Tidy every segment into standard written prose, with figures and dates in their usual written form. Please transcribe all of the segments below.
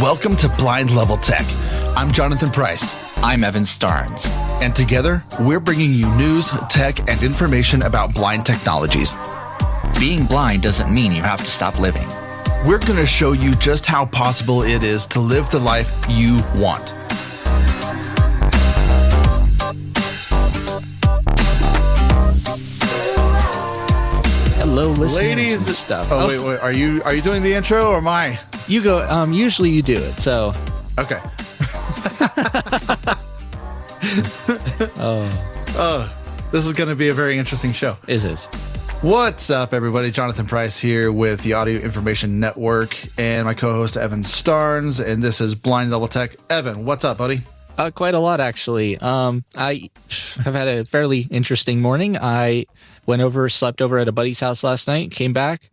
Welcome to Blind Level Tech. I'm Jonathan Price. I'm Evan Starnes. And together, we're bringing you news, tech, and information about blind technologies. Being blind doesn't mean you have to stop living. We're going to show you just how possible it is to live the life you want. Hello, listeners. Ladies and stuff. Oh, wait. Are you doing the intro or am I? You go. Usually you do it. So. Okay. This is going to be a very interesting show. Is it? What's up, everybody? Jonathan Price here with the Audio Information Network and my co-host Evan Starnes, and this is Blind Level Tech. Evan, what's up, buddy? Quite a lot, actually. I have had a fairly interesting morning. I slept over at a buddy's house last night, came back.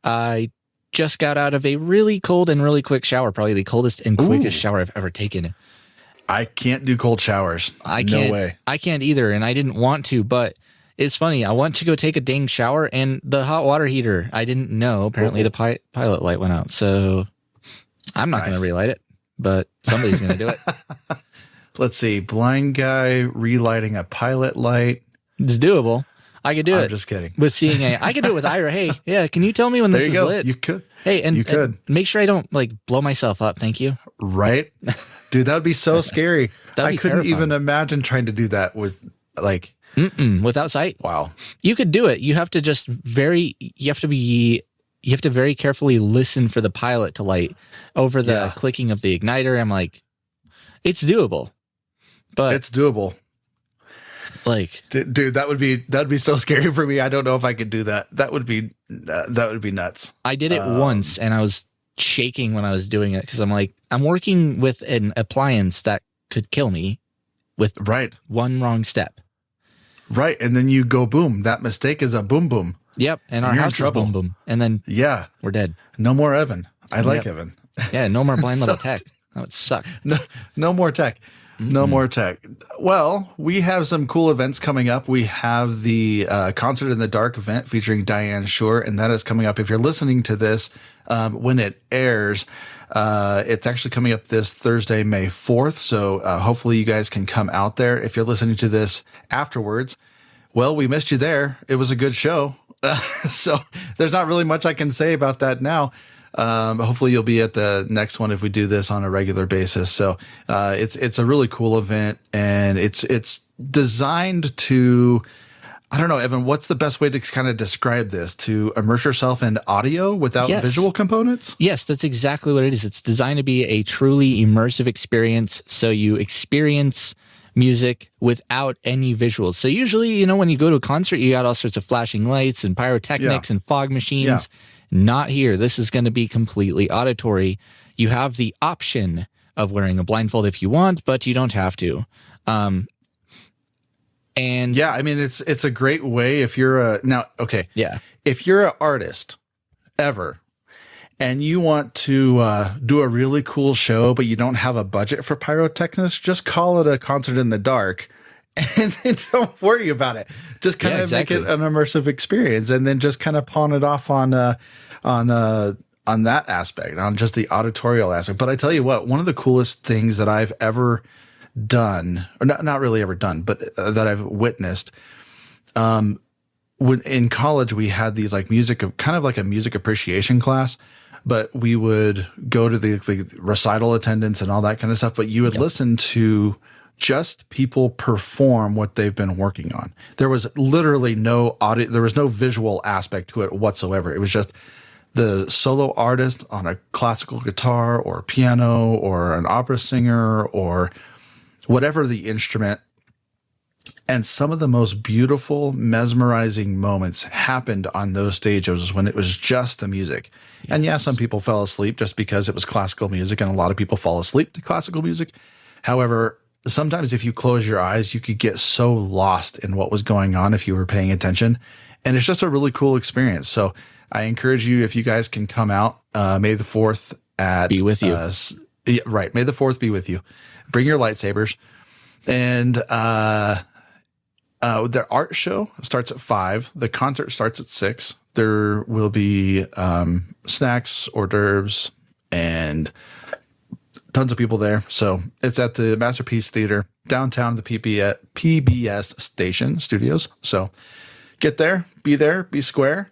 I just got out of a really cold and really quick shower, probably the coldest and quickest shower I've ever taken. I can't do cold showers. No way. I can't either, and I didn't want to, but it's funny. I went to go take a dang shower, and the hot water heater, I didn't know. Apparently, the pilot light went out, so I'm not going to relight it, but somebody's going to do it. Let's see. Blind guy relighting a pilot light. It's doable. I could do it. I'm just kidding. With seeing I could do it with Ira. Hey, yeah, can you tell me when this is lit? You could. Hey, and you could. And make sure I don't blow myself up. Thank you. Right, dude, that would be so scary. I couldn't terrifying. even imagine trying to do that with without sight. Wow, you could do it. You have to you have to very carefully listen for the pilot to light over the clicking of the igniter. I'm like, it's doable, but it's doable. Dude, that'd be so scary for me. I don't know if I could do that. That would be nuts. I did it once, and I was shaking when I was doing it because I'm like, I'm working with an appliance that could kill me with one wrong step. Right, and then you go boom. That mistake is a boom boom. Yep, and our house is boom boom, and then we're dead. No more Evan. I like Evan. Yeah, no more blind level tech. That would suck. No more tech. No more tech. Well, we have some cool events coming up. We have the Concert in the Dark event featuring Diane Shore, and that is coming up. If you're listening to this when it airs, it's actually coming up this Thursday, May 4th. So hopefully you guys can come out there. If you're listening to this afterwards, well, we missed you there. It was a good show. So there's not really much I can say about that now. Hopefully you'll be at the next one if we do this on a regular basis. So it's a really cool event, and it's designed to, I don't know, Evan, what's the best way to kind of describe this? To immerse yourself in audio without visual components? Yes, that's exactly what it is. It's designed to be a truly immersive experience, so you experience music without any visuals. So usually, when you go to a concert, you got all sorts of flashing lights and pyrotechnics and fog machines. Yeah. Not here. This is going to be completely auditory. You have the option of wearing a blindfold if you want, but you don't have to. And yeah, I mean, it's a great way if you're if you're an artist ever and you want to do a really cool show, but you don't have a budget for pyrotechnics, just call it a concert in the dark. And then don't worry about it. Just kind of make it an immersive experience, and then just kind of pawn it off on that aspect, on just the auditorial aspect. But I tell you what, one of the coolest things that I've ever done, or not really ever done, but that I've witnessed, when in college we had these kind of like a music appreciation class, but we would go to the recital attendance and all that kind of stuff. But you would listen to just people perform what they've been working on. There was literally no audio. There was no visual aspect to it whatsoever. It was just the solo artist on a classical guitar or piano or an opera singer or whatever the instrument. And some of the most beautiful, mesmerizing moments happened on those stages when it was just the music. Yes. And yeah, some people fell asleep just because it was classical music, and a lot of people fall asleep to classical music. However, sometimes if you close your eyes, you could get so lost in what was going on if you were paying attention. And it's just a really cool experience. So I encourage you, if you guys can come out May the 4th at be with you. Yeah, right. May the 4th be with you. Bring your lightsabers. And their art show starts at 5. The concert starts at 6. There will be snacks, hors d'oeuvres, and tons of people there. So it's at the Masterpiece Theater, downtown, the PBS Station Studios. So get there, be square.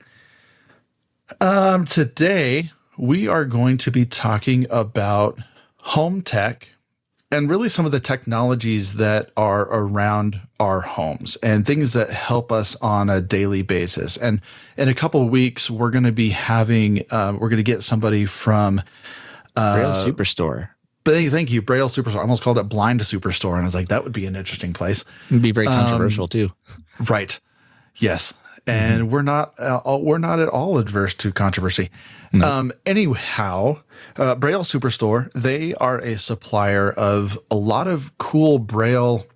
Today, we are going to be talking about home tech and really some of the technologies that are around our homes and things that help us on a daily basis. And in a couple of weeks, we're going to be we're going to get somebody from Braille Superstore. Thank you, Braille Superstore. I almost called it Blind Superstore, and I was like, that would be an interesting place. It'd be very controversial too. Right. Yes. And we're not at all adverse to controversy. No. Anyhow, Braille Superstore, they are a supplier of a lot of cool Braille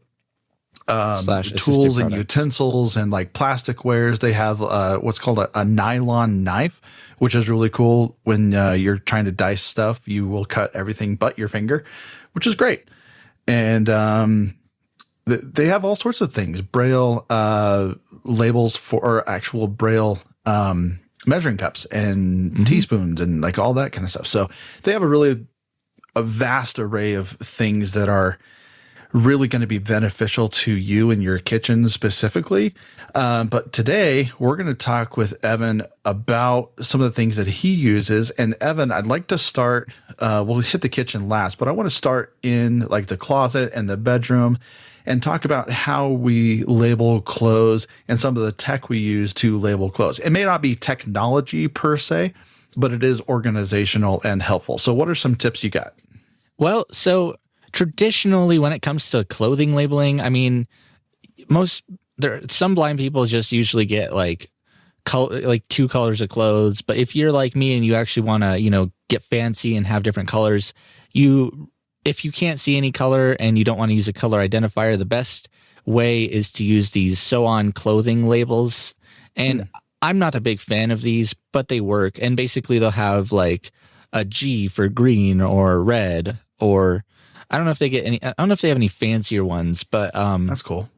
tools and utensils and like plastic wares. They have what's called a nylon knife, which is really cool. When you're trying to dice stuff, you will cut everything but your finger, which is great. And they have all sorts of things, Braille labels for actual Braille measuring cups and teaspoons and like all that kind of stuff. So they have a vast array of things that are really going to be beneficial to you in your kitchen specifically. But today we're going to talk with Evan about some of the things that he uses. And Evan, I'd like to start, we'll hit the kitchen last, but I want to start in like the closet and the bedroom and talk about how we label clothes and some of the tech we use to label clothes. It may not be technology per se, but it is organizational and helpful. So what are some tips you got? Well, so traditionally when it comes to clothing labeling, I mean, some blind people just usually get like 2 colors of clothes. But if you're like me and you actually want to, get fancy and have different colors, if you can't see any color and you don't want to use a color identifier, the best way is to use these sew-on clothing labels. And I'm not a big fan of these, but they work. And basically they'll have like a G for green or red, or I don't know if they have any fancier ones, but that's cool.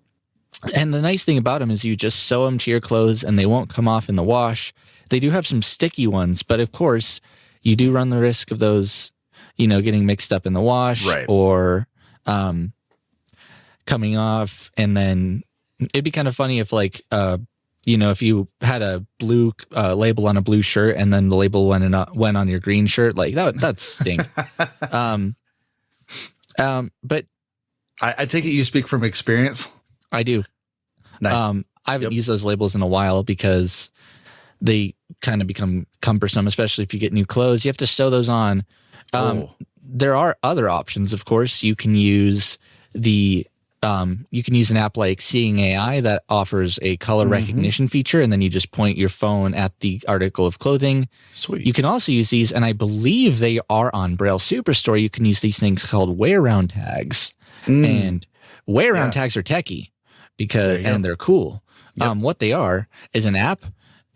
And the nice thing about them is you just sew them to your clothes and they won't come off in the wash. They do have some sticky ones, but of course you do run the risk of those getting mixed up in the wash, right, or coming off. And then it'd be kind of funny if like, if you had a blue label on a blue shirt and then the label went on your green shirt, like that'd stink. But I take it you speak from experience. I do. Nice. I haven't used those labels in a while because they kind of become cumbersome, especially if you get new clothes. You have to sew those on. There are other options, of course. You can use an app like Seeing AI that offers a color recognition feature, and then you just point your phone at the article of clothing. Sweet. You can also use these, and I believe they are on Braille Superstore. You can use these things called wear-round tags, and wear-round tags are techie and they're cool. Yep. What they are is an app,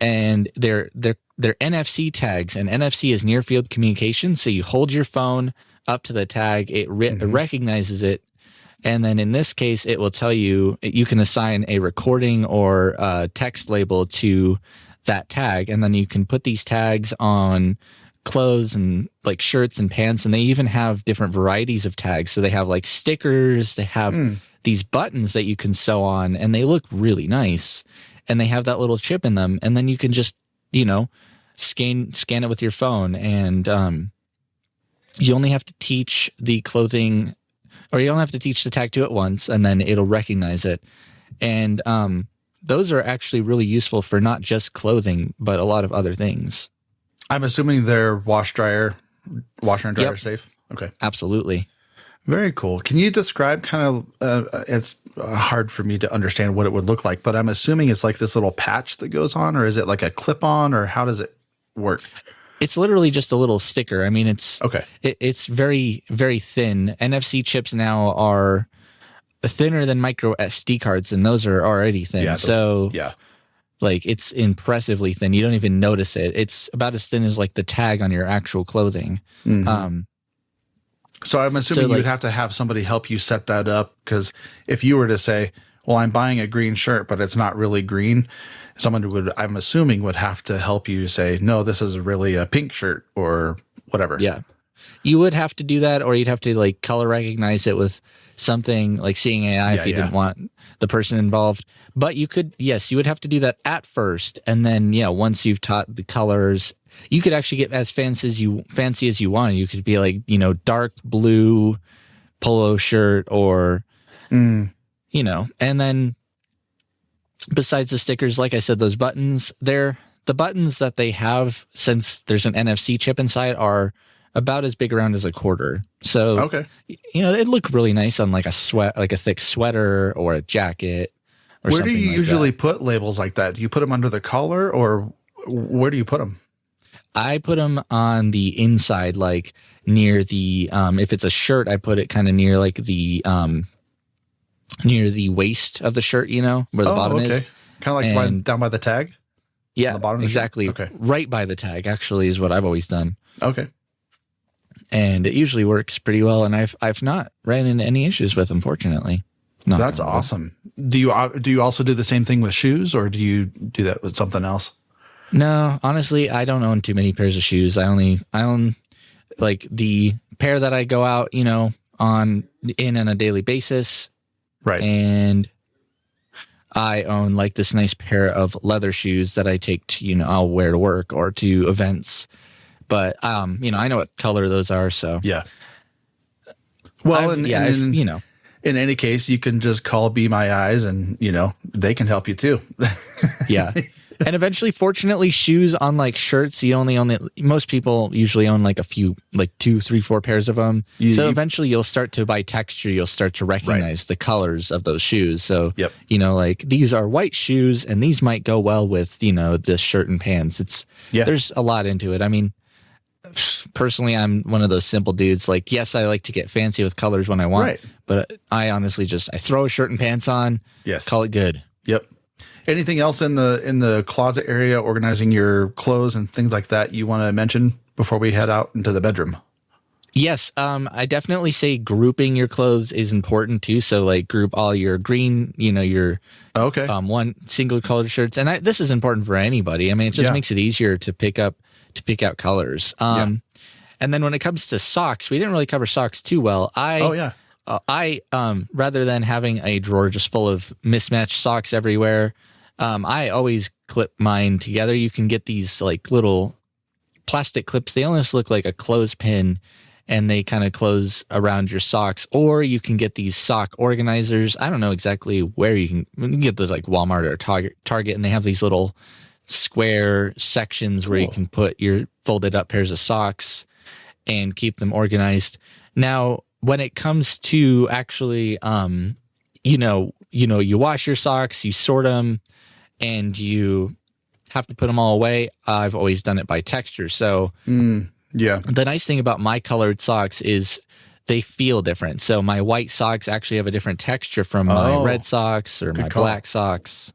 and they're NFC tags, and NFC is near field communication. So you hold your phone up to the tag, it recognizes it, and then in this case, it will tell you can assign a recording or a text label to that tag, and then you can put these tags on clothes and like shirts and pants, and they even have different varieties of tags. So they have like stickers, they have these buttons that you can sew on, and they look really nice, and they have that little chip in them, and then you can just scan it with your phone, and you only have to teach the clothing, or you don't have to teach the tag to it once, and then it'll recognize it. And those are actually really useful for not just clothing, but a lot of other things. I'm assuming they're washer and dryer safe. Okay, absolutely. Very cool. Can you describe kind of, it's hard for me to understand what it would look like, but I'm assuming it's like this little patch that goes on, or is it like a clip on, or how does it work? It's literally just a little sticker. I mean, it's very, very thin. NFC chips now are thinner than micro SD cards, and those are already thin. Yeah, like it's impressively thin. You don't even notice it. It's about as thin as like the tag on your actual clothing. So I'm assuming you would have to have somebody help you set that up, because if you were to say, well, I'm buying a green shirt, but it's not really green, someone would, I'm assuming, would have to help you say, no, this is really a pink shirt or whatever. Yeah. You would have to do that, or you'd have to like color recognize it with something like Seeing AI if you didn't want the person involved. But you could, yes, you would have to do that at first. And then, once you've taught the colors, you could actually get as fancy as you want. You could be like, dark blue polo shirt or, and then besides the stickers, like I said, those buttons, the buttons that they have, since there's an NFC chip inside, are about as big around as a quarter. So, okay. It'd look really nice on like a thick sweater or a jacket or where something. Do you like usually that. put labels like that? Do you put them under the collar, or where do you put them? I put them on the inside, like near the, if it's a shirt, I put it kind of near like the waist of the shirt, where the bottom is. Kind of like down by the tag? Yeah, the bottom exactly. Okay. Right by the tag, actually, is what I've always done. Okay. And it usually works pretty well, and I've not ran into any issues with, unfortunately. That's awesome. Do you also do the same thing with shoes, or do you do that with something else? No, honestly, I don't own too many pairs of shoes. I own like the pair that I go out, on a daily basis. Right. And I own like this nice pair of leather shoes that I take to, I'll wear to work or to events. But, I know what color those are. So, yeah. Well, in any case, you can just call Be My Eyes and, they can help you too. Yeah. And eventually, fortunately, shoes, unlike shirts, most people usually own like a few, like 2, 3, 4 pairs of them. So eventually you'll start to, by texture, you'll start to recognize the colors of those shoes. So, like these are white shoes and these might go well with, this shirt and pants. There's a lot into it. I mean, personally, I'm one of those simple dudes. Like, yes, I like to get fancy with colors when I want, but I honestly I throw a shirt and pants on, call it good. Yep. Anything else in the closet area, organizing your clothes and things like that, you want to mention before we head out into the bedroom? Yes, I definitely say grouping your clothes is important too. So like group all your green, your one single colored shirts, and this is important for anybody. I mean, it just makes it easier to pick out colors. And then when it comes to socks, we didn't really cover socks too well. I rather than having a drawer just full of mismatched socks everywhere, I always clip mine together. You can get these like little plastic clips. They almost look like a clothespin, and they kind of close around your socks. Or you can get these sock organizers. I don't know exactly where you can get those, like Walmart or Target, and they have these little square sections where you can put your folded up pairs of socks and keep them organized. Now, when it comes to actually, you wash your socks, you sort them, and you have to put them all away. I've always done it by texture. So the nice thing about my colored socks is they feel different. So my white socks actually have a different texture from my red socks or my black socks.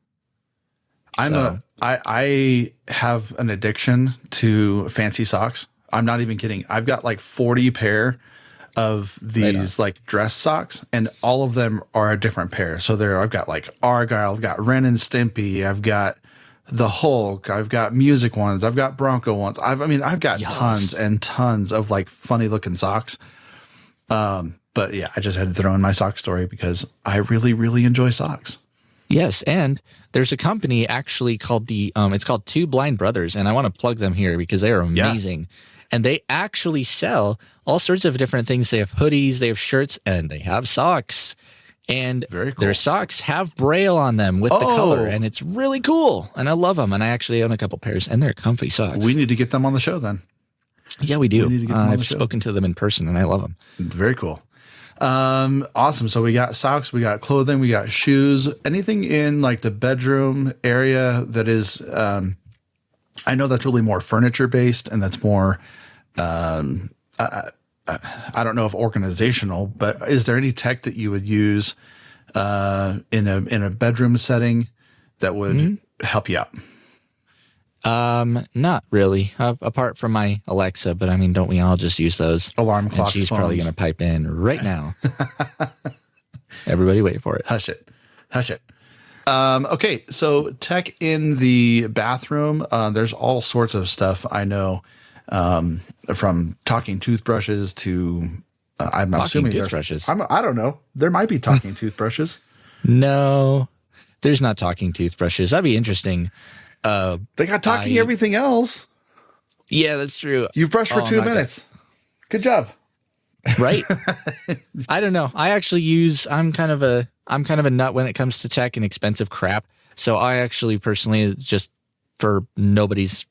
I have an addiction to fancy socks. I'm not even kidding. I've got like 40 pair of these like dress socks, and all of them are a different pair. So I've got like Argyle, I've got Ren and Stimpy, I've got the Hulk, I've got music ones, I've got Bronco ones. I've got tons and tons of like funny looking socks. But yeah, I just had to throw in my sock story because I really, really enjoy socks. Yes, and there's a company actually called it's called Two Blind Brothers, and I want to plug them here because they are amazing. And they actually sell all sorts of different things. They have hoodies, they have shirts, and they have socks. And their socks have Braille on them with the color, and it's really cool. And I love them. And I actually own a couple pairs, and they're comfy socks. We need to get them on the show then. Yeah, we do. I've spoken to them in person, and I love them. Very cool. Awesome. So we got socks, we got clothing, we got shoes. Anything in like the bedroom area that is, I know that's really more furniture based, and that's more, I don't know if organizational, but is there any tech that you would use in a bedroom setting that would help you out? Not really. Apart from my Alexa, but I mean, don't we all just use those? Alarm And clocks, she's probably phones. going to pipe in right now. Everybody wait for it. Hush it. Hush it. Okay, so tech in the bathroom. There's all sorts of stuff I know, from talking toothbrushes to I'm assuming toothbrushes. I don't know. There might be talking toothbrushes. No, there's not talking toothbrushes. That'd be interesting. They got talking everything else. Yeah, that's true. You've brushed for 2 minutes. Good job. Right? I don't know. I actually I'm kind of a nut when it comes to tech and expensive crap. So I actually personally, just for nobody's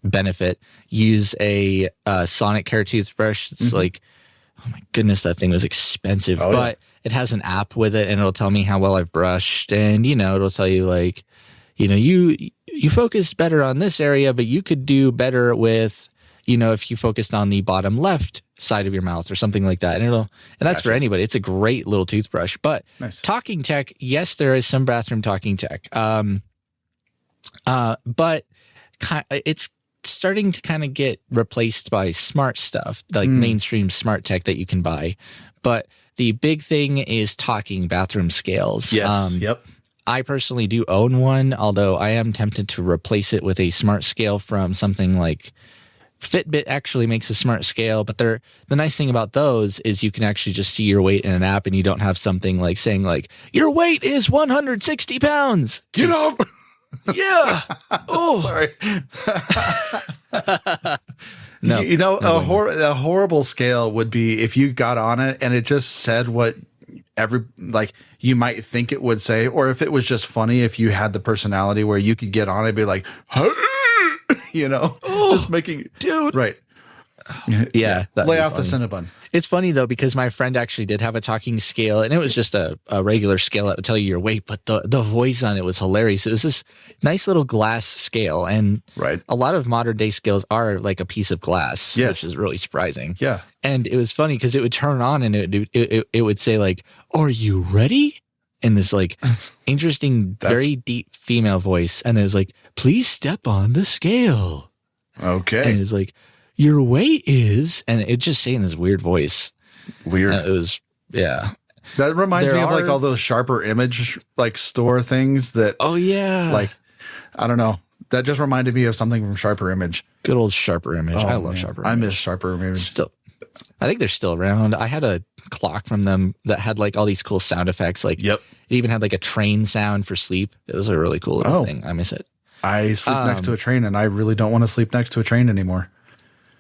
benefit, use a Sonic Care toothbrush. It's like, oh my goodness, that thing was expensive, but it has an app with it and it'll tell me how well I've brushed. And, it'll tell you like, you focused better on this area, but you could do better with, if you focused on the bottom left side of your mouth or something like that. And that's for anybody. It's a great little toothbrush, but talking tech, yes, there is some bathroom talking tech. But it's starting to kind of get replaced by smart stuff, like mainstream smart tech that you can buy. But the big thing is talking bathroom scales. Yes. Yep. I personally do own one, although I am tempted to replace it with a smart scale from something like Fitbit. Actually makes a smart scale, but the nice thing about those is you can actually just see your weight in an app and you don't have something like saying like, your weight is 160 pounds. Get off. Yeah. Oh, sorry. No, a horrible scale would be if you got on it and it just said what you might think it would say, or if it was just funny, if you had the personality where you could get on it and be like, just making, dude, right. Yeah. Lay off the Cinnabon. It's funny though, because my friend actually did have a talking scale and it was just a regular scale that would tell you your weight, but the voice on it was hilarious. It was this nice little glass scale. And a lot of modern day scales are like a piece of glass, which is really surprising. Yeah. And it was funny because it would turn on and it would say like, are you ready? In this like interesting, very deep female voice. And it was like, please step on the scale. Okay. And it was like, your weight is, and it just saying this weird voice. Weird. It was, yeah. That reminds me of like all those Sharper Image like store things that. Oh yeah. Like, I don't know. That just reminded me of something from Sharper Image. Good old Sharper Image. Oh, I love Sharper Image. I miss Sharper Image. Still, I think they're still around. I had a clock from them that had like all these cool sound effects. Like, it even had like a train sound for sleep. It was a really cool little thing. I miss it. I sleep next to a train and I really don't want to sleep next to a train anymore.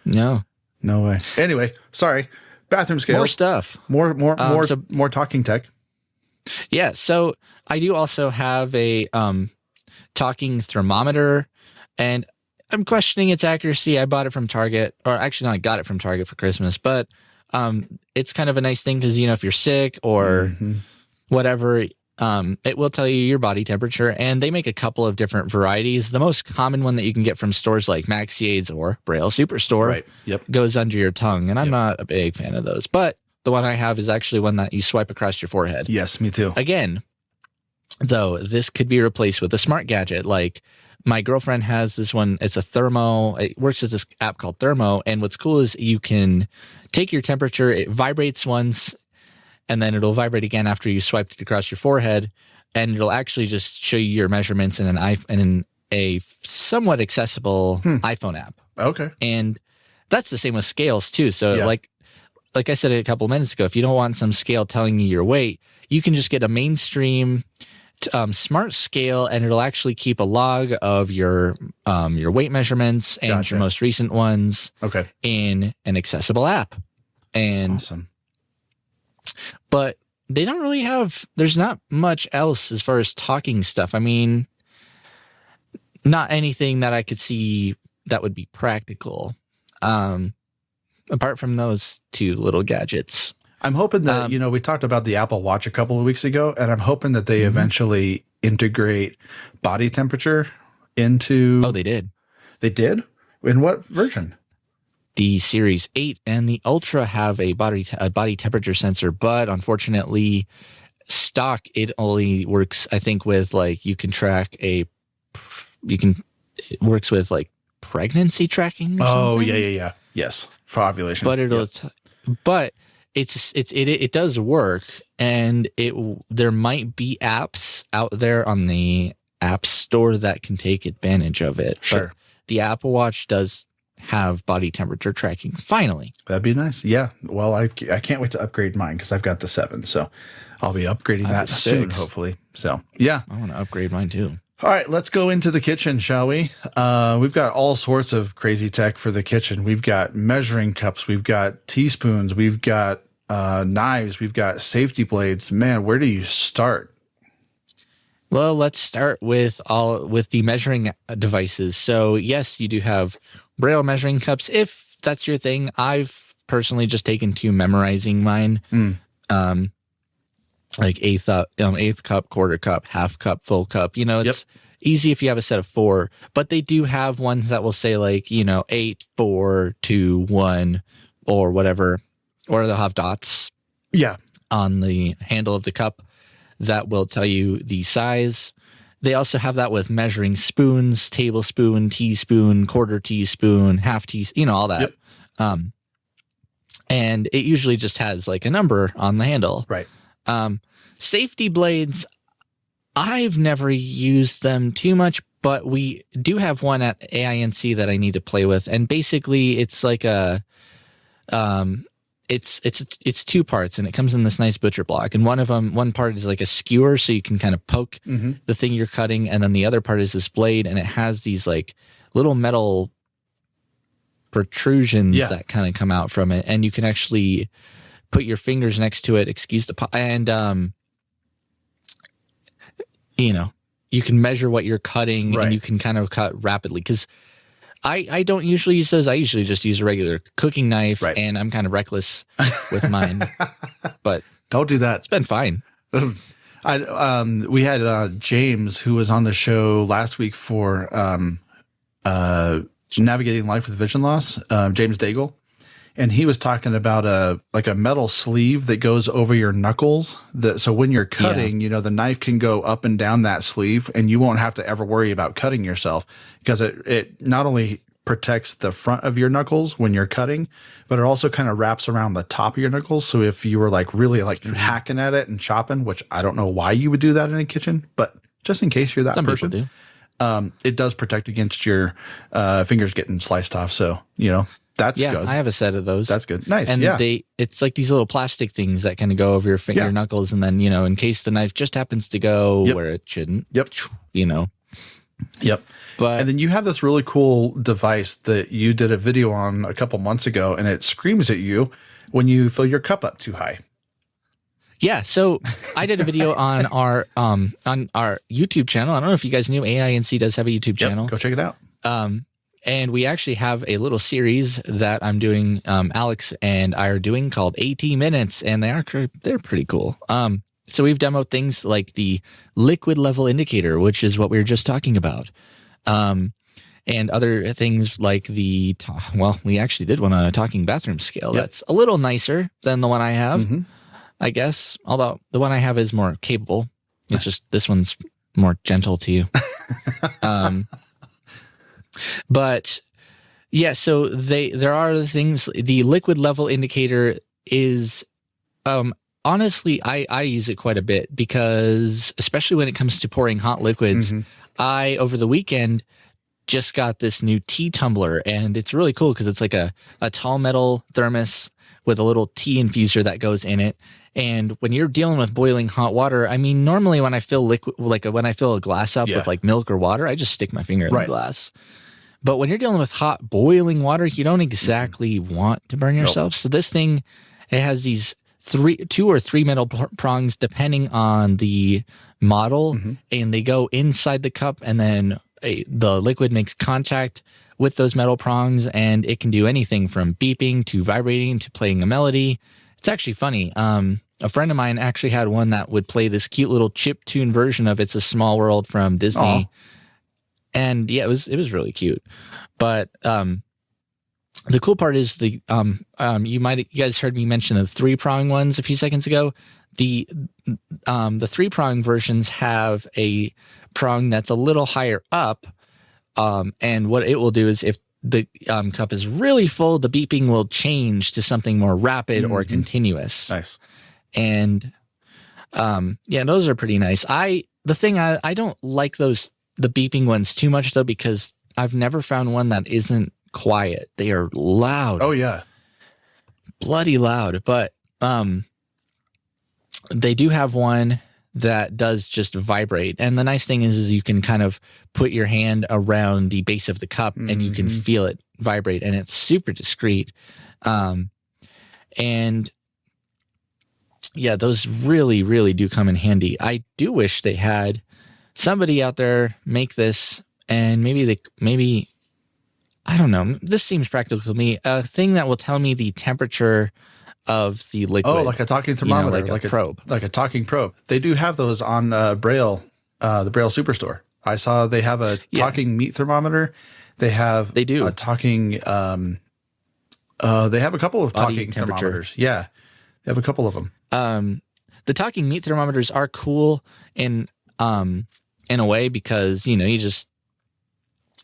No way. Anyway, sorry. Bathroom scales. More stuff. More talking tech. Yeah. So I do also have a talking thermometer, and I'm questioning its accuracy. I bought it from Target, or actually, no, I got it from Target for Christmas. But it's kind of a nice thing because if you're sick or whatever, it will tell you your body temperature, and they make a couple of different varieties. The most common one that you can get from stores like Maxi Aids or Braille Superstore goes under your tongue, and I'm not a big fan of those. But the one I have is actually one that you swipe across your forehead. Yes, me too. Again, though, this could be replaced with a smart gadget. Like my girlfriend has this one. It's a Thermo. It works with this app called Thermo, and what's cool is you can take your temperature. It vibrates once, and then it'll vibrate again after you swiped it across your forehead, and it'll actually just show you your measurements in a somewhat accessible iPhone app. Okay. And that's the same with scales too. So like I said a couple minutes ago, if you don't want some scale telling you your weight, you can just get a mainstream smart scale, and it'll actually keep a log of your weight measurements and your most recent ones in an accessible app. And awesome. But they don't really there's not much else as far as talking stuff. I mean, not anything that I could see that would be practical. Apart from those two little gadgets. I'm hoping that, we talked about the Apple Watch a couple of weeks ago, and I'm hoping that they eventually integrate body temperature into. Oh, they did. They did? In what version? The Series 8 and the Ultra have a body temperature sensor, but unfortunately, stock, it only works, I think, with like you can track it works with like pregnancy tracking. Or something. Yeah. Yes, for ovulation. But but it does work, and there might be apps out there on the App Store that can take advantage of it. Sure. But the Apple Watch does have body temperature tracking. Finally, that'd be nice. Yeah. Well, I can't wait to upgrade mine because I've got the 7, so I'll be upgrading that soon, hopefully. So yeah, I want to upgrade mine too. All right, let's go into the kitchen, shall we? We've got all sorts of crazy tech for the kitchen. We've got measuring cups. We've got teaspoons. We've got knives. We've got safety blades. Man, where do you start? Well, let's start with the measuring devices. So yes, you do have Braille measuring cups. If that's your thing, I've personally just taken to memorizing mine. Like eighth cup, quarter cup, half cup, full cup. It's easy if you have a set of 4, but they do have ones that will say like, 8, 4, 2, 1 or whatever, or they'll have dots on the handle of the cup that will tell you the size. They also have that with measuring spoons, tablespoon, teaspoon, quarter teaspoon, half teaspoon, all that. And it usually just has like a number on the handle. Right. Safety blades, I've never used them too much, but we do have one at AINC that I need to play with. And basically it's like it's 2 parts, and it comes in this nice butcher block. And one part is like a skewer, so you can kind of poke the thing you're cutting. And then the other part is this blade, and it has these like little metal protrusions that kind of come out from it. And you can actually put your fingers next to it, and you can measure what you're cutting, and you can kind of cut rapidly. Because I don't usually use those. I usually just use a regular cooking knife, and I'm kind of reckless with mine. But don't do that. It's been fine. We had James, who was on the show last week for Navigating Life with Vision Loss, James Daigle. And he was talking about a metal sleeve that goes over your knuckles. So when you're cutting, the knife can go up and down that sleeve, and you won't have to ever worry about cutting yourself, because it not only protects the front of your knuckles when you're cutting, but it also kind of wraps around the top of your knuckles. So if you were like really like hacking at it and chopping, which I don't know why you would do that in a kitchen, but just in case you're that person, people do. It does protect against your fingers getting sliced off. So, that's good. I have a set of those. That's good. Nice. And it's like these little plastic things that kind of go over your knuckles. And then, in case the knife just happens to go where it shouldn't. Yep. But and then you have this really cool device that you did a video on a couple months ago, and it screams at you when you fill your cup up too high. Yeah. So I did a video on our YouTube channel. I don't know if you guys knew AINC does have a YouTube channel. Go check it out. And we actually have a little series that I'm doing, Alex and I are doing, called 80 Minutes, and they're pretty cool. So we've demoed things like the liquid level indicator, which is what we were just talking about. And other things like we actually did one on a talking bathroom scale. That's a little nicer than the one I have, I guess. Although the one I have is more capable. It's just, this one's more gentle to you. But yeah, so there are other things. The liquid level indicator is, honestly, I use it quite a bit, because especially when it comes to pouring hot liquids, I, over the weekend, just got this new tea tumbler, and it's really cool because it's like a tall metal thermos with a little tea infuser that goes in it. And when you're dealing with boiling hot water, I mean, normally when I fill liquid, like when I fill a glass up with like milk or water, I just stick my finger in the glass. But when you're dealing with hot boiling water, you don't exactly want to burn yourself. So this thing, it has these 2 or 3 metal prongs depending on the model, and they go inside the cup, and then the liquid makes contact with those metal prongs, and it can do anything from beeping to vibrating to playing a melody. It's actually funny. A friend of mine actually had one that would play this cute little chip tune version of It's a Small World from Disney. Aww. And yeah, it was really cute. But the cool part is you guys heard me mention the 3-prong ones a few seconds ago. The 3-prong versions have a prong that's a little higher up And what it will do is if the cup is really full, the beeping will change to something more rapid or continuous. Nice. And yeah, those are pretty nice. I don't like the beeping ones too much though, because I've never found one that isn't quiet. They are loud. Oh yeah. Bloody loud. But they do have one that does just vibrate. And the nice thing is you can kind of put your hand around the base of the cup and you can feel it vibrate, and it's super discreet. And yeah, those really, really do come in handy. I do wish they had somebody out there make this, and maybe, I don't know, this seems practical to me, a thing that will tell me the temperature of the liquid. Oh, like a talking thermometer, like a probe. Like a talking probe. They do have those on Braille, the Braille Superstore. I saw they have a talking meat thermometer. They do a talking. They have a couple of Body talking temperature. thermometers. Yeah, they have a couple of them. The talking meat thermometers are cool in a way, because you just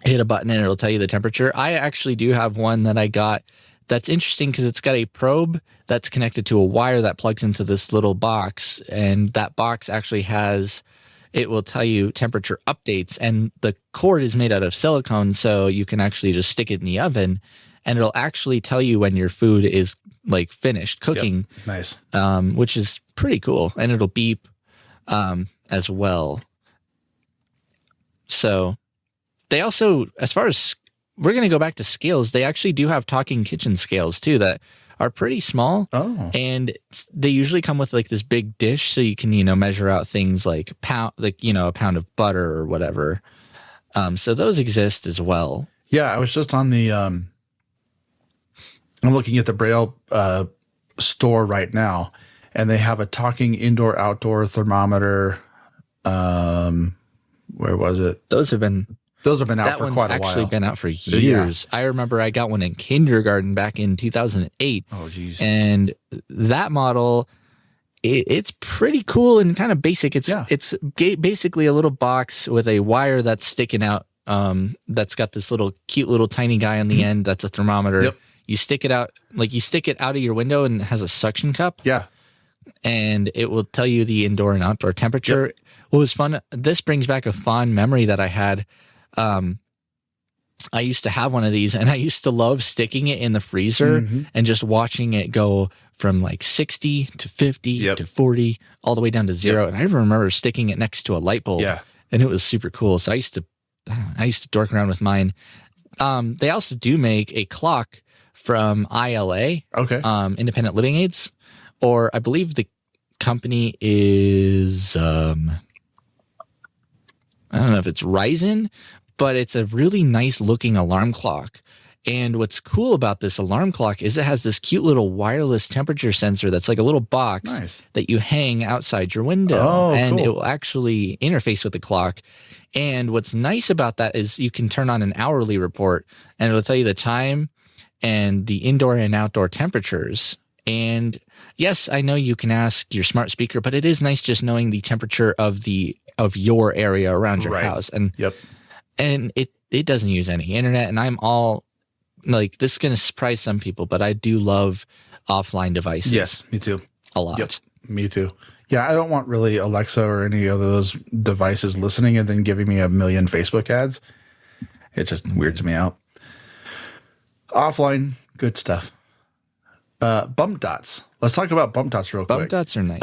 hit a button and it'll tell you the temperature. I actually do have one that I got that's interesting because it's got a probe that's connected to a wire that plugs into this little box, and that box actually it will tell you temperature updates, and the cord is made out of silicone, so you can actually just stick it in the oven and it'll actually tell you when your food is like finished cooking. Yep. Nice. Which is pretty cool, and it'll beep as well. So they also, as far as we're going to go back to scales, they actually do have talking kitchen scales too that are pretty small. Oh. And they usually come with like this big dish, so you can, measure out things like a pound of butter or whatever. So those exist as well. Yeah, I was just on the I'm looking at the Braille store right now, and they have a talking indoor-outdoor thermometer. Where was it? Those have been out for quite a while. That one's actually been out for years. Yeah. I remember I got one in kindergarten back in 2008. Oh, geez. And that model, it's pretty cool and kind of basic. It's basically a little box with a wire that's sticking out. That's got this cute little tiny guy on the end. That's a thermometer. Yep. You stick it out of your window, and it has a suction cup. Yeah. And it will tell you the indoor and outdoor temperature. Yep. What was fun, this brings back a fond memory that I had. I used to have one of these, and I used to love sticking it in the freezer and just watching it go from like 60 to 50 to 40 all the way down to 0. And I remember sticking it next to a light bulb, and it was super cool. So I used to dork around with mine. They also do make a clock from ILA, Independent Living Aids, or I believe the company is, I don't know if it's Ryzen, but it's a really nice looking alarm clock. And what's cool about this alarm clock is it has this cute little wireless temperature sensor that's like a little box that you hang outside your window, and it will actually interface with the clock. And what's nice about that is you can turn on an hourly report, and it'll tell you the time and the indoor and outdoor temperatures. And yes, I know you can ask your smart speaker, but it is nice just knowing the temperature of your area around your house. And and it doesn't use any internet. And I'm all like, this is going to surprise some people, but I do love offline devices. Yes, me too. A lot. Yep, me too. Yeah, I don't want really Alexa or any of those devices listening and then giving me a million Facebook ads. It just weirds me out. Offline, good stuff. Bump dots. Let's talk about bump dots real quick. Bump dots are nice.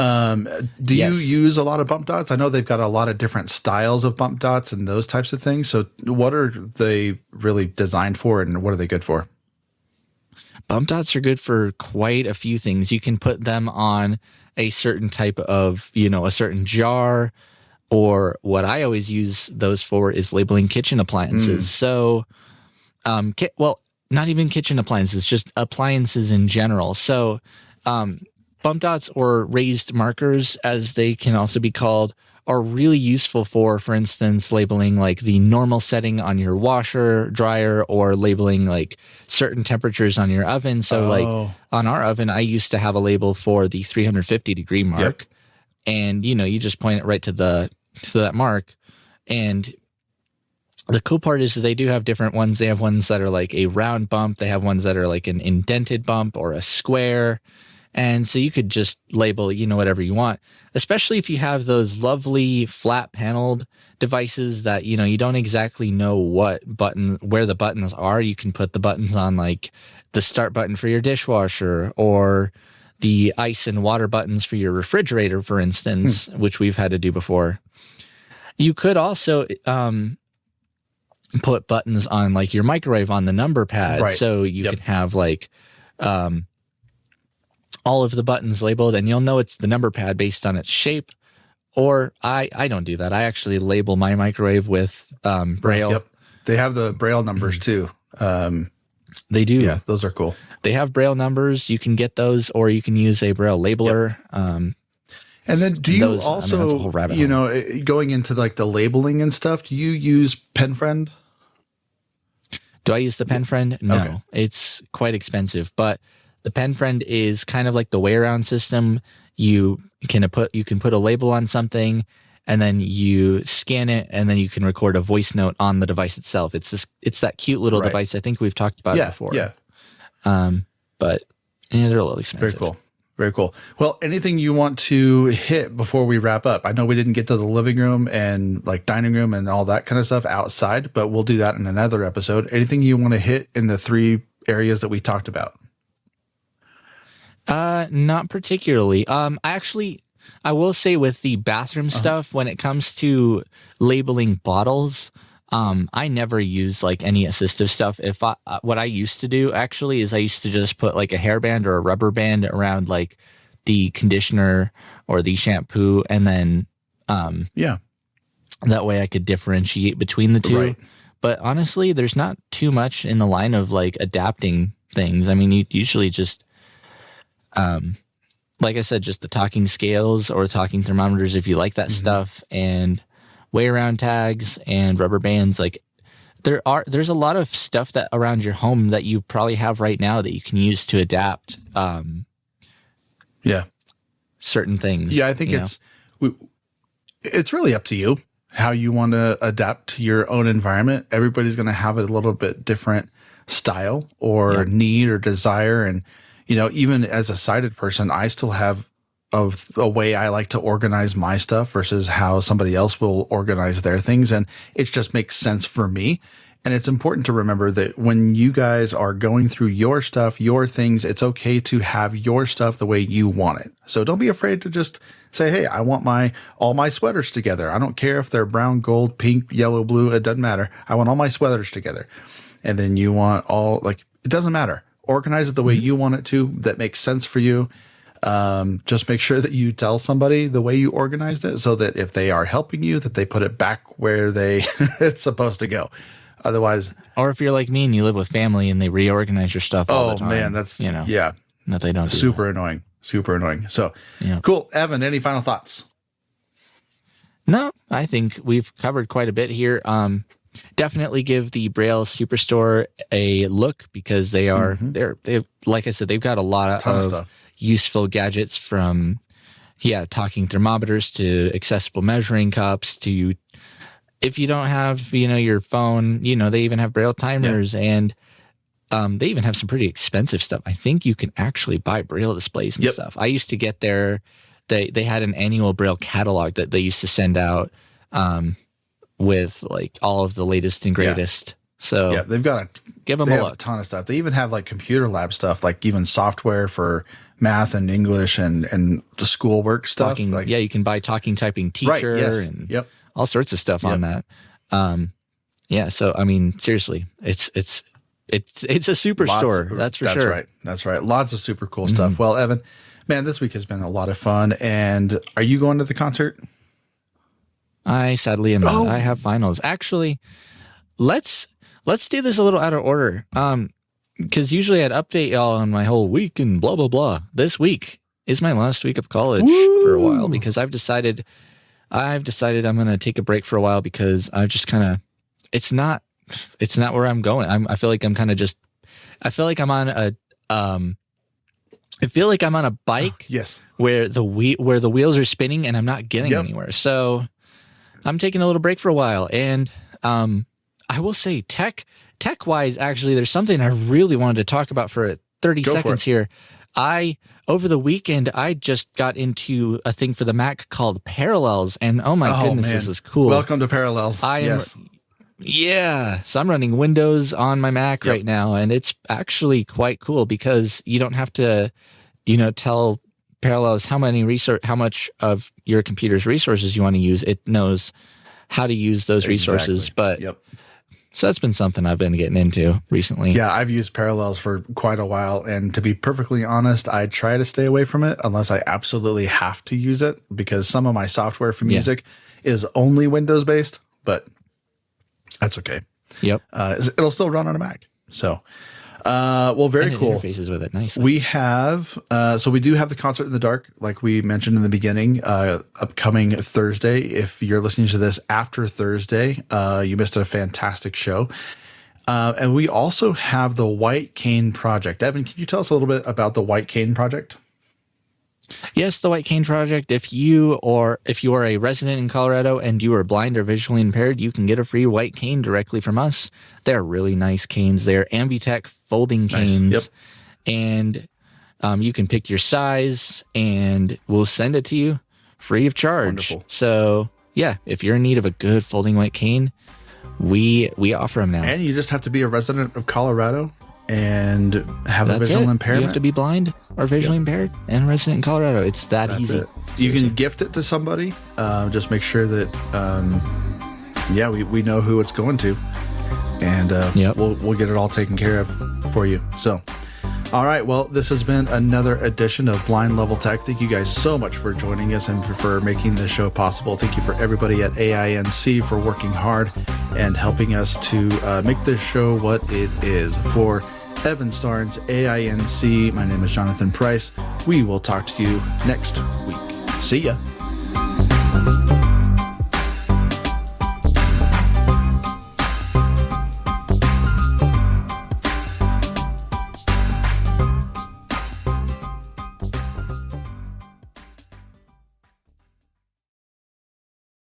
Do you use a lot of bump dots? I know they've got a lot of different styles of bump dots and those types of things. So what are they really designed for, and what are they good for? Bump dots are good for quite a few things. You can put them on a certain type of, a certain jar, or what I always use those for is labeling kitchen appliances. So, not even kitchen appliances, just appliances in general. So, bump dots, or raised markers, as they can also be called, are really useful for instance, labeling like the normal setting on your washer, dryer, or labeling like certain temperatures on your oven. So like on our oven, I used to have a label for the 350 degree mark, and you just point it right to that mark, and the cool part is that they do have different ones. They have ones that are like a round bump. They have ones that are like an indented bump or a square. And so you could just label, whatever you want, especially if you have those lovely flat paneled devices that, you don't exactly know where the buttons are. You can put the buttons on like the start button for your dishwasher or the ice and water buttons for your refrigerator, for instance, which we've had to do before. You could also, put buttons on like your microwave on the number pad. Right. So you can have like, all of the buttons labeled, and you'll know it's the number pad based on its shape. Or I don't do that. I actually label my microwave with Braille. Yep. They have the Braille numbers too. They do. Yeah, those are cool. They have Braille numbers. You can get those, or you can use a Braille labeler. And then do you also, that's a whole rabbit hole. going into like the labeling and stuff, do you use PenFriend? Do I use the PenFriend? No, Okay. It's quite expensive, but the PenFriend is kind of like the way around system. You can put a label on something, and then you scan it, and then you can record a voice note on the device itself. It's that cute little device. I think we've talked about it before. Yeah. But they're a little expensive. Very cool. Very cool. Well, anything you want to hit before we wrap up? I know we didn't get to the living room and like dining room and all that kind of stuff outside, but we'll do that in another episode. Anything you want to hit in the 3 areas that we talked about? Not particularly. I will say with the bathroom stuff, when it comes to labeling bottles, I never use like any assistive stuff. What I used to do actually is I used to just put like a hairband or a rubber band around like the conditioner or the shampoo, and then, that way I could differentiate between the two. Right. But honestly, there's not too much in the line of like adapting things. I mean, you usually just, like I said, just the talking scales or talking thermometers if you like that stuff, and way around tags and rubber bands. Like there's a lot of stuff that around your home that you probably have right now that you can use to adapt certain things. Yeah, I think it's really up to you how you want to adapt to your own environment. Everybody's going to have a little bit different style or need or desire. And, even as a sighted person, I still have a way I like to organize my stuff versus how somebody else will organize their things. And it just makes sense for me. And it's important to remember that when you guys are going through your stuff, your things, it's okay to have your stuff the way you want it. So don't be afraid to just say, hey, I want all my sweaters together. I don't care if they're brown, gold, pink, yellow, blue. It doesn't matter. I want all my sweaters together. And then you want it doesn't matter. Organize it the way you want it to. That makes sense for you. Just make sure that you tell somebody the way you organized it so that if they are helping you, that they put it back where it's supposed to go. Otherwise, or if you're like me and you live with family and they reorganize your stuff all the time. Oh man, that's that they don't do super that. annoying. Super annoying. So cool. Evan, any final thoughts? No, I think we've covered quite a bit here. Definitely give the Braille Superstore a look because they like I said, they've got a lot of stuff. Useful gadgets from talking thermometers to accessible measuring cups to, if you don't have your phone, they even have Braille timers and they even have some pretty expensive stuff. I think you can actually buy Braille displays and stuff. I used to get they had an annual Braille catalog that they used to send out with like all of the latest and greatest. So they've got give them a look. A ton of stuff. They even have like computer lab stuff, like even software for math and English and the schoolwork stuff. You can buy talking typing teacher and all sorts of stuff on that. So I mean, seriously, it's a superstore. That's for sure. That's right. Lots of super cool stuff. Well, Evan, man, this week has been a lot of fun. And are you going to the concert? I sadly am not. I have finals. Actually, let's do this a little out of order. Because usually I'd update y'all on my whole week and blah, blah, blah. This week is my last week of college for a while because I've decided I'm going to take a break for a while because I just kind of, it's not where I'm going. I feel like I'm kind of just, I feel like I'm on a bike where the wheels are spinning and I'm not getting anywhere. So I'm taking a little break for a while and, I will say tech wise, actually, there's something I really wanted to talk about for 30 Go for seconds it. here. Over the weekend, I just got into a thing for the Mac called Parallels, and oh my goodness, man. this is cool. Welcome to Parallels. Yes. Yeah. So I'm running Windows on my Mac right now, and it's actually quite cool because you don't have to, tell Parallels how much of your computer's resources you want to use. It knows how to use those resources. But so that's been something I've been getting into recently. Yeah, I've used Parallels for quite a while. And to be perfectly honest, I try to stay away from it unless I absolutely have to use it, because some of my software for music is only Windows based, but that's okay. Yep. It'll still run on a Mac. So, well, very cool. Interfaces with it nicely. We have, so we do have the Concert in the Dark, like we mentioned in the beginning, upcoming Thursday. If you're listening to this after Thursday, you missed a fantastic show. And we also have the White Cane Project. Evan, can you tell us a little bit about the White Cane Project? Yes, the White Cane Project. If you are a resident in Colorado and you are blind or visually impaired, you can get a free white cane directly from us. They're really nice canes. They're Ambitech folding canes. Nice. Yep. And you can pick your size and we'll send it to you free of charge. Wonderful. So yeah, if you're in need of a good folding white cane, we offer them now. And you just have to be a resident of Colorado and have a visual impairment. You have to be blind or visually impaired and resident in Colorado. It's that easy. You can gift it to somebody. Just make sure that, we know who it's going to, and we'll get it all taken care of for you. So, all right. Well, this has been another edition of Blind Level Tech. Thank you guys so much for joining us and for making this show possible. Thank you for everybody at AINC for working hard and helping us to make this show what it is. For Evan Starnes, AINC, my name is Jonathan Price. We will talk to you next week. See ya.